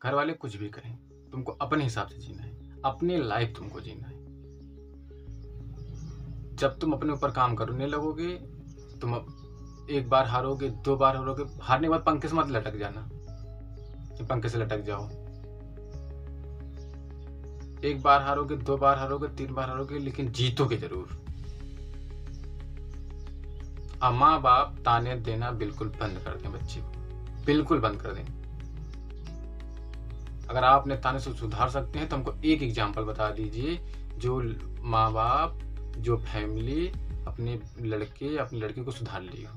घर वाले कुछ भी करें, तुमको अपने हिसाब से जीना है, अपनी लाइफ तुमको जीना है। जब तुम अपने ऊपर काम करने लगोगे, तुम एक बार हारोगे, 2 बार हारोगे, हारने के बाद पंखे से मत लटक जाना कि पंखे से लटक जाओ। एक बार हारोगे, 2 बार हारोगे, 3 बार हारोगे, लेकिन जीतोगे ज़रूर। अब माँ-बाप ताने देना बिल्कुल बंद कर दें बच्चे को, बिल्कुल बंद कर दें। अगर आप अपने ताने से सुधार सकते हैं तो हमको एक एग्ज़ाम्पल बता दीजिए, जो माँ-बाप, जो फैमिली अपने लड़के, अपनी लड़की को सुधार ली हो।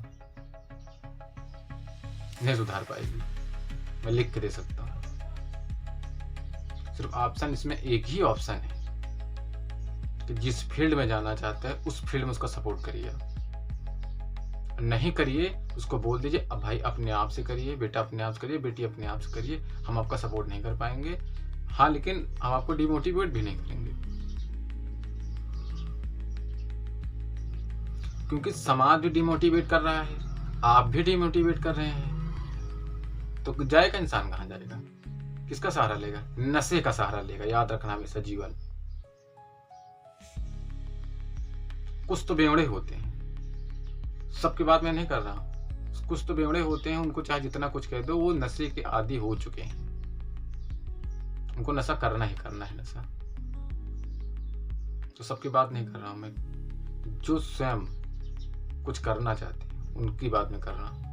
नहीं सुधार पाएगी, मैं लिख के दे सकता हूँ। सिर्फ़ ऑप्शन इसमें एक ही ऑप्शन है कि जिस फ़ील्ड में जाना चाहता है, उस फ़ील्ड में उसका सपोर्ट करिए आप। नहीं करिए, उसको बोल दीजिए अब भाई अपने आप से करिए, बेटा अपने आप से करिए, बेटी अपने आप से करिए, हम आपका सपोर्ट नहीं कर पाएँगे। हाँ, लेकिन हम आपको डिमोटिवेट भी नहीं करेंगे। क्योंकि समाज भी डिमोटिवेट कर रहा है, आप भी डिमोटिवेट कर रहे हैं, तो जाएगा इंसान कहाँ जाएगा? किसका सहारा लेगा? नशे का सहारा लेगा, याद रखना हमेशा जीवन। कुछ तो बेवड़े होते हैं, सबकी बात मैं नहीं कर रहा हूँ। कुछ तो बेवड़े होते हैं, उनको चाहे जितना कुछ कह दो, वो नशे के आदी हो चुके हैं। उनको नशा करना ही करना है नशा। तो सबकी बात नहीं कर रहा हूँ मैं। जो स्वयं कुछ करना चाहते हैं, उनकी बात मैं कर रहा हूँ।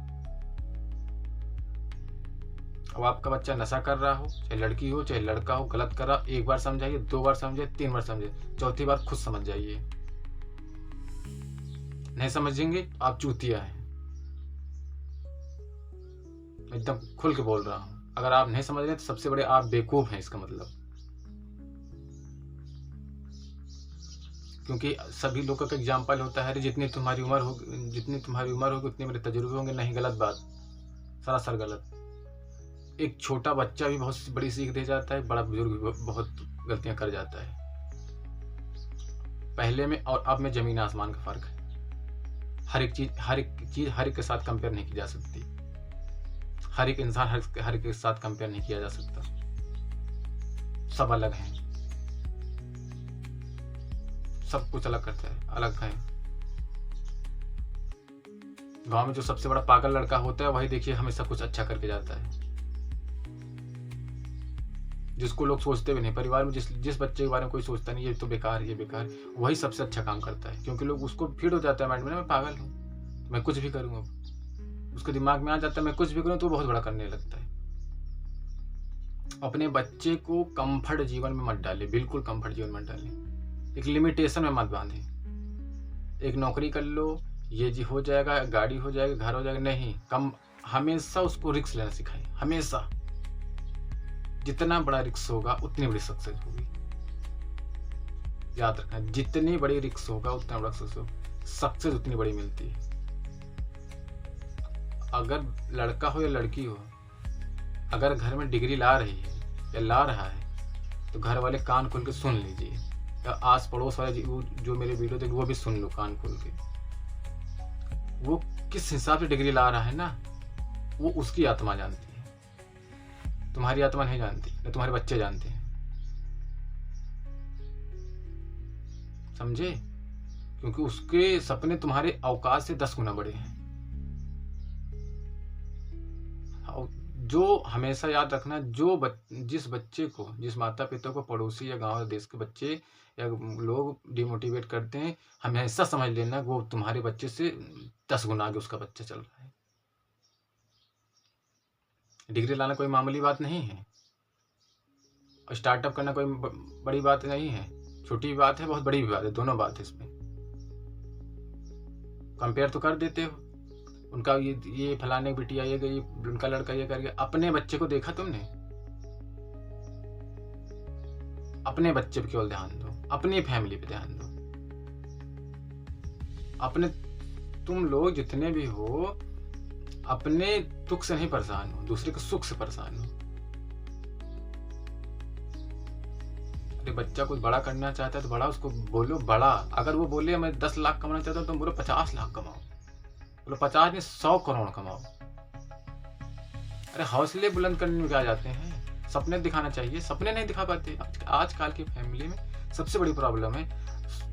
अब आपका बच्चा नशा कर रहा हो, चाहे लड़की हो, चाहे लड़का हो, गलत कर रहा हो, 1 बार समझाइए, 2 बार समझाइए, 3 बार समझाइए, चौथी बार खुद समझ जाइए। नहीं समझेंगे, आप चूतिया हैं। मैं एकदम खुल के बोल रहा हूँ। अगर आप नहीं समझ रहे तो सबसे बड़े आप बेवकूफ़ हैं, इसका मतलब। क्योंकि सभी लोगों का एग्जाम्पल होता है, अरे जितनी तुम्हारी उम्र होगी उतने मेरे तजुर्बे होंगे। नहीं, गलत बात, सरासर गलत। एक छोटा बच्चा भी बहुत बड़ी सीख दे जाता है, बड़ा बुजुर्ग भी बहुत गलतियां कर जाता है। पहले में और अब में ज़मीन आसमान का फ़र्क है। हर एक चीज़ हर एक के साथ कंपेयर नहीं की जा सकती। हर एक इंसान हर एक के साथ कंपेयर नहीं किया जा सकता। सब अलग हैं, सब कुछ अलग करता है, अलग है। गांव में जो सबसे बड़ा पागल लड़का होता है, वही देखिए हमेशा कुछ अच्छा करके जाता है, जिसको लोग सोचते भी नहीं। परिवार में जिस बच्चे के बारे में कोई सोचता नहीं, ये तो बेकार, ये बेकार, वही सबसे अच्छा काम करता है। क्योंकि लोग उसको फीड हो जाता है माइंड में, मैं पागल हूँ, मैं कुछ भी करूँ। अब उसके दिमाग में आ जाता है मैं कुछ भी करूँ तो बहुत बड़ा करने लगता है। अपने बच्चे को कंफर्ट जीवन में मत डालें, बिल्कुल कंफर्ट जीवन मत डालें। एक लिमिटेशन में मत बांधें। एक नौकरी कर लो, ये जी हो जाएगा, गाड़ी हो जाएगी, घर हो जाएगा, नहीं। कम, हमेशा उसको रिस्क लेना सिखाएं। हमेशा जितना बड़ा रिस्क होगा उतनी बड़ी सक्सेस होगी। याद रखना, जितनी बड़ी रिस्क होगा उतना बड़ा सक्सेस उतनी बड़ी मिलती है। अगर लड़का हो या लड़की हो, अगर घर में डिग्री ला रही है या ला रहा है, तो घर वाले कान खोल के सुन लीजिए, या आस पड़ोस वाले जो मेरे वीडियो देख वो भी सुन लो कान खोल के। वो किस हिसाब से डिग्री ला रहा है ना, वो उसकी आत्मा जानती है, तुम्हारी आत्मा नहीं जानती, न तुम्हारे बच्चे जानते हैं। समझे? क्योंकि उसके सपने तुम्हारे औकात से 10 गुना बड़े हैं। जो हमेशा याद रखना, जिस बच्चे को, जिस माता पिता को पड़ोसी या गांव या देश के बच्चे या लोग डिमोटिवेट करते हैं, हमेशा समझ लेना वो तुम्हारे बच्चे से 10 गुना आगे उसका बच्चा चल रहा है। डिग्री लाना कोई मामूली बात नहीं है, और स्टार्टअप करना कोई बड़ी बात नहीं है। छोटी बात है, बहुत बड़ी भी बात है, दोनों बात है इसमें। कंपेयर तो कर देते हो, उनका ये फलाने की बिटिया ये गई, उनका लड़का ये कर गया। अपने बच्चे को देखा तुमने? अपने बच्चे पे केवल ध्यान दो, अपनी फैमिली पे ध्यान दो। अपने, तुम लोग जितने भी हो, अपने दुख से नहीं परेशान हो, दूसरे के सुख से परेशान हो। अरे बच्चा कुछ बड़ा करना चाहता है तो बड़ा, उसको बोलो बड़ा। अगर वो बोले मैं 10 लाख कमाना चाहता हूँ, तो बोलो 50 लाख कमाओ, बोलो 50 नहीं 100 करोड़ कमाओ। अरे हौसले बुलंद करने में क्या जाते हैं, सपने दिखाना चाहिए, सपने नहीं दिखा पाते। आजकल की फैमिली में सबसे बड़ी प्रॉब्लम है,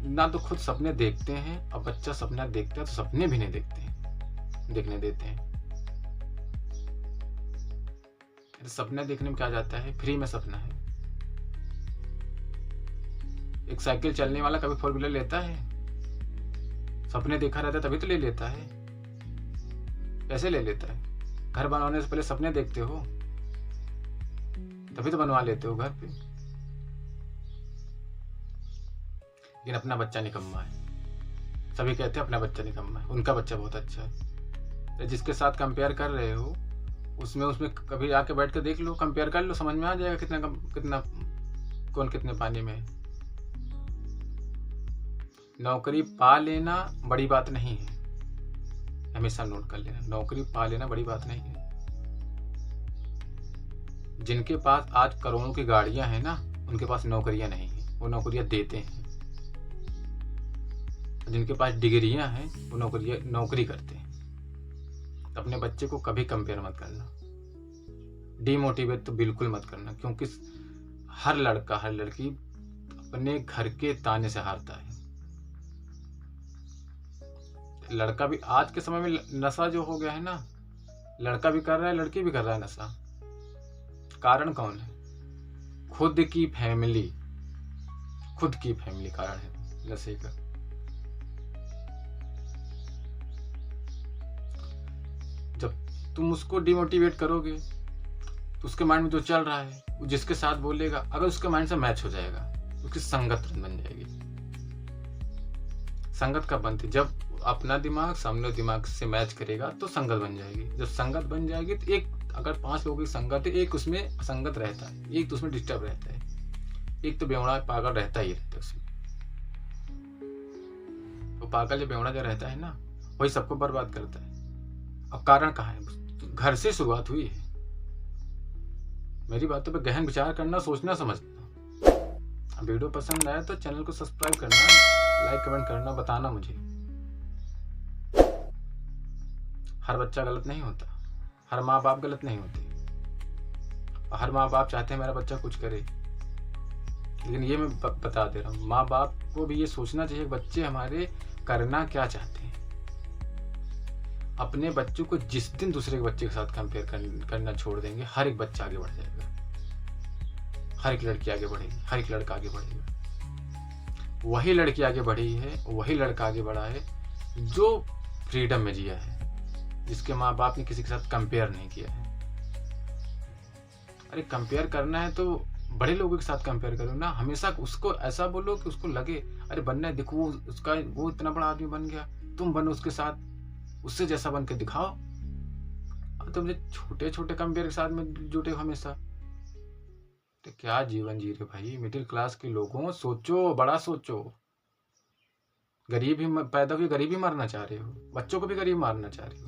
ना तो खुद सपने देखते हैं, और बच्चा सपना देखता है तो सपने भी नहीं देखने देते हैं। सपने देखने में क्या जाता है, फ्री में सपना है। एक साइकिल चलने वाला कभी 4 व्हीलर लेता है? सपने देखा रहता है तभी तो ले लेता है। कैसे ले लेता है? घर बनवाने से पहले सपने देखते हो, तभी तो बनवा लेते हो घर पे। लेकिन अपना बच्चा निकम्मा है। सभी कहते हैं अपना बच्चा निकम्मा है, उनका बच्चा बहुत अच्छा है। तो जिसके साथ कंपेयर कर रहे हो उसमें कभी आके बैठ कर देख लो, कंपेयर कर लो, समझ में आ जाएगा कितना कौन कितने पानी में है। नौकरी पा लेना बड़ी बात नहीं है, हमेशा नोट कर लेना। नौकरी पा लेना बड़ी बात नहीं है। जिनके पास आज करोड़ों की गाड़ियां हैं ना, उनके पास नौकरियां नहीं है, वो नौकरियां देते हैं। जिनके पास डिग्रियां हैं वो नौकरी करते हैं। अपने बच्चे को कभी कंपेयर मत करना, डिमोटिवेट तो बिल्कुल मत करना, क्योंकि हर लड़का हर लड़की अपने घर के ताने से हारता है। लड़का भी आज के समय में नशा जो हो गया है ना, लड़का भी कर रहा है, लड़की भी कर रहा है नशा। कारण कौन है? खुद की फैमिली कारण है नशे का। जब तुम उसको डिमोटिवेट करोगे तो उसके माइंड में जो चल रहा है, वो जिसके साथ बोलेगा, अगर उसके माइंड से मैच हो जाएगा, उसकी संगत बन जाएगी। संगत कब बनती? जब अपना दिमाग सामने दिमाग से मैच करेगा तो संगत बन जाएगी। जब संगत बन जाएगी तो एक, अगर 5 लोगों की संगत है, एक उसमें संगत रहता है, एक तो उसमें डिस्टर्ब रहता है, एक तो बेवड़ा पागल रहता ही रहता है उसमें। वो पागल या बेवड़ा जो रहता है ना, वही सबको बर्बाद करता है। और कारण कहाँ है? घर से शुरुआत हुई है। मेरी बातों पर गहन विचार करना, सोचना, समझना। वीडियो पसंद आया तो चैनल को सब्सक्राइब करना, लाइक कमेंट करना, बताना मुझे। हर बच्चा गलत नहीं होता, हर माँ बाप गलत नहीं होते। हर माँ बाप चाहते हैं मेरा बच्चा कुछ करे, लेकिन ये मैं बता दे रहा हूँ, माँ बाप को भी ये सोचना चाहिए बच्चे हमारे करना क्या चाहते हैं। अपने बच्चों को जिस दिन दूसरे के बच्चे के साथ कंपेयर करना छोड़ देंगे, हर एक बच्चा आगे बढ़ जाएगा, हर एक लड़की आगे बढ़ेगी, हर एक लड़का आगे बढ़ेगा। वही लड़की आगे बढ़ी है, वही लड़का आगे बढ़ा है जो फ्रीडम में जिया है, जिसके माँ बाप ने किसी के साथ कंपेयर नहीं किया है। अरे कंपेयर करना है तो बड़े लोगों के साथ कंपेयर करो ना। हमेशा उसको ऐसा बोलो कि उसको लगे अरे बनना है, देखो वो इतना बड़ा आदमी बन गया, तुम बनो उसके साथ, उससे जैसा बन के दिखाओ। अब तुम छोटे छोटे कंपेयर के साथ में जुटे हो हमेशा, तो क्या जीवन जी रहे भाई। मिडिल क्लास के लोगों, सोचो, बड़ा सोचो। गरीब ही पैदा हुए, गरीब ही मारना चाह रहे हो, बच्चों को भी गरीब मारना चाह रहे हो।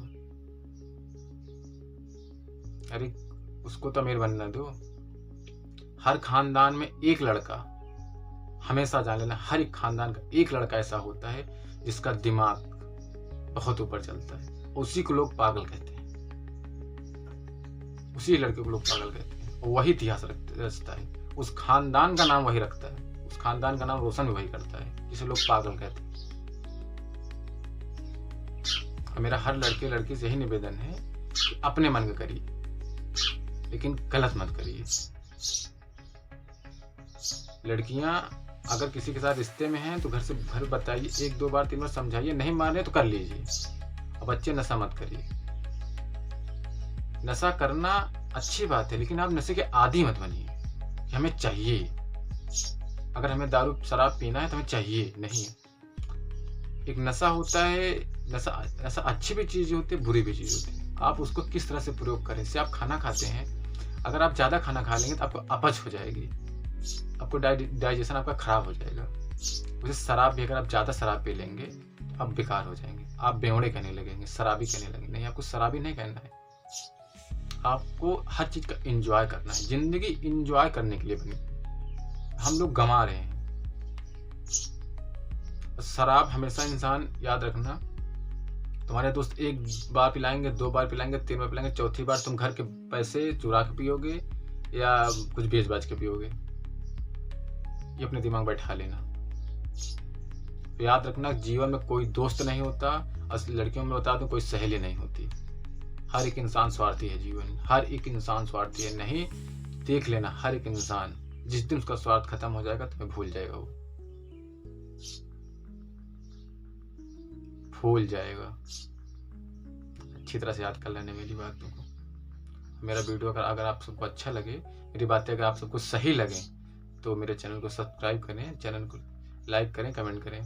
अरे उसको तो अमीर बनना दो। हर खानदान में एक लड़का, हमेशा जान लेना, हर एक खानदान का एक लड़का ऐसा होता है जिसका दिमाग बहुत ऊपर चलता है। उसी को लोग पागल कहते हैं, उसी लड़के को लोग पागल कहते हैं। वही इतिहास रचता है, उस खानदान का नाम वही रखता है, उस खानदान का नाम रोशन भी वही करता है, जिसे लोग पागल कहते हैं। मेरा हर लड़के लड़की से यही निवेदन है कि अपने मन का करिए, लेकिन गलत मत करिए। लड़कियां अगर किसी के साथ रिश्ते में हैं तो घर बताइए, 1 2 बार 3 बार समझाइए, नहीं मान रहे तो कर लीजिए। और बच्चे नशा मत करिए। नशा करना अच्छी बात है, लेकिन आप नशे के आदी मत बनिए कि हमें चाहिए। अगर हमें दारू शराब पीना है तो हमें चाहिए नहीं। एक नशा होता है, नशा अच्छी भी चीज होती है, बुरी भी चीज होती है। आप उसको किस तरह से प्रयोग करें। जैसे आप खाना खाते हैं, अगर आप ज्यादा खाना खा लेंगे तो आपको अपच हो जाएगी, आपको डाइजेशन आपका खराब हो जाएगा। वैसे शराब भी, अगर आप ज्यादा शराब पी लेंगे तो आप बेकार हो जाएंगे, आप बेवड़े कहने लगेंगे, शराबी कहने लगेंगे। नहीं, आपको शराबी नहीं कहना है, आपको हर चीज का एंजॉय करना है। जिंदगी एंजॉय करने के लिए बनी, हम लोग गंवा रहे हैं। शराब हमेशा इंसान याद रखना, तुम्हारे दोस्त 1 बार पिलाएंगे, 2 बार पिलाएंगे, 3 बार पिलाएंगे, चौथी बार तुम घर के पैसे चुरा के पियोगे, या कुछ बेच बाच के पियोगे। ये अपने दिमाग में बैठा लेना। तो याद रखना, जीवन में कोई दोस्त नहीं होता, असली लड़कियों में बता दूं कोई सहेली नहीं होती। हर एक इंसान स्वार्थी है, जीवन हर एक इंसान स्वार्थी है। नहीं, देख लेना, हर एक इंसान जिस दिन उसका स्वार्थ खत्म हो जाएगा तुम्हें भूल जाएगा, वो भूल जाएगा। अच्छी तरह से याद कर लेना मेरी बातों को। मेरा वीडियो अगर आप सबको अच्छा लगे, मेरी बातें अगर आप सबको सही लगे, तो मेरे चैनल को सब्सक्राइब करें, चैनल को लाइक करें, कमेंट करें।